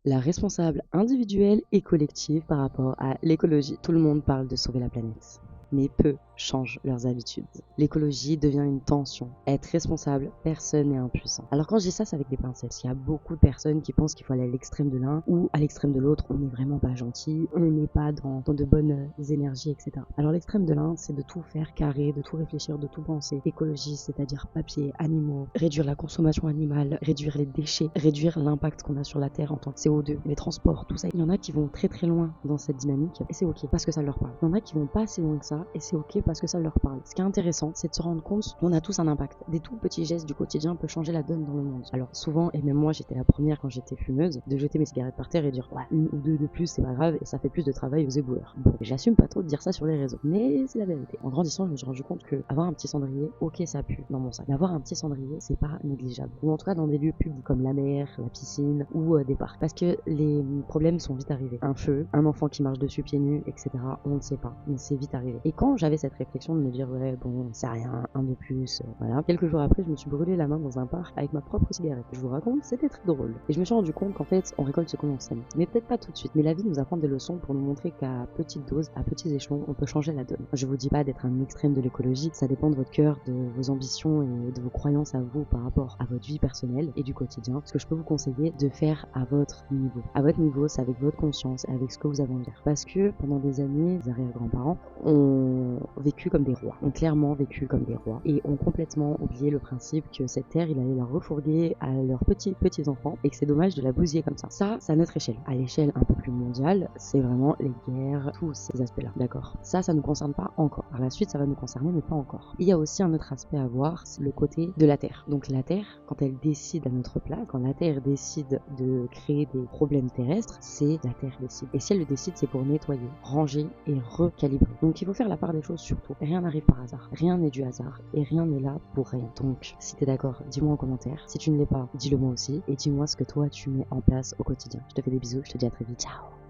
la responsable individuelle et collective par rapport à l'écologie. Tout le monde parle de sauver la planète, mais peu changent leurs habitudes. L'écologie devient une tension. Être responsable, personne n'est impuissant. Alors quand je dis ça, c'est avec des pincettes. Il y a beaucoup de personnes qui pensent qu'il faut aller à l'extrême de l'un ou à l'extrême de l'autre. On n'est vraiment pas gentil, on n'est pas dans de bonnes énergies, etc. Alors l'extrême de l'un, c'est de tout faire carré, de tout réfléchir, de tout penser. Écologie, c'est-à-dire papier, animaux, réduire la consommation animale, réduire les déchets, réduire l'impact qu'on a sur la Terre en tant que CO2, les transports, tout ça. Il y en a qui vont très très loin dans cette dynamique et c'est ok parce que ça leur parle. Il y en a qui vont pas assez loin que ça et c'est ok parce que ça leur parle. Ce qui est intéressant, c'est de se rendre compte qu'on a tous un impact. Des tout petits gestes du quotidien peuvent changer la donne dans le monde. Alors souvent, et même moi j'étais la première quand j'étais fumeuse, de jeter mes cigarettes par terre et dire ouais, une ou deux de plus c'est pas grave et ça fait plus de travail aux éboueurs. Bon, j'assume pas trop de dire ça sur les réseaux, mais c'est la vérité. En grandissant, je me suis rendu compte que avoir un petit cendrier, ok ça pue dans mon sac. Mais avoir un petit cendrier, c'est pas négligeable. Ou en tout cas dans des lieux publics comme la mer, la piscine ou des parcs. Parce que les problèmes sont vite arrivés. Un feu, un enfant qui marche dessus pieds nus, etc. On ne sait pas, mais c'est vite arrivé. Et quand j'avais cette réflexion de me dire ouais bon c'est rien, un de plus, voilà. Quelques jours après je me suis brûlé la main dans un parc avec ma propre cigarette. Je vous raconte, c'était très drôle. Et je me suis rendu compte qu'en fait on récolte ce que l'on sème. Mais peut-être pas tout de suite. Mais la vie nous apprend des leçons pour nous montrer qu'à petite dose, à petits échelons, on peut changer la donne. Je vous dis pas d'être un extrême de l'écologie, ça dépend de votre cœur, de vos ambitions et de vos croyances à vous par rapport à votre vie personnelle et du quotidien. Ce que je peux vous conseiller de faire à votre niveau. À votre niveau, c'est avec votre conscience et avec ce que vous avez envie de faire. Parce que pendant des années, les arrière-grands-parents ont vécu comme des rois, ont clairement vécu comme des rois et ont complètement oublié le principe que cette terre, il allait la refourguer à leurs petits-enfants et que c'est dommage de la bousiller comme ça. Ça, c'est à notre échelle. À l'échelle un peu plus mondiale, c'est vraiment les guerres, tous ces aspects-là, d'accord? Ça nous concerne pas encore. Par la suite, ça va nous concerner, mais pas encore. Il y a aussi un autre aspect à voir, c'est le côté de la terre. Donc la terre, quand elle décide à notre place, quand la terre décide de créer des problèmes terrestres, c'est la terre décide. Et si elle le décide, c'est pour nettoyer, ranger et recalibrer. Donc il faut faire la part des choses surtout. Rien n'arrive par hasard. Rien n'est du hasard et rien n'est là pour rien. Donc si t'es d'accord, dis-moi en commentaire. Si tu ne l'es pas, dis-le moi aussi et dis-moi ce que toi tu mets en place au quotidien. Je te fais des bisous, je te dis à très vite. Ciao.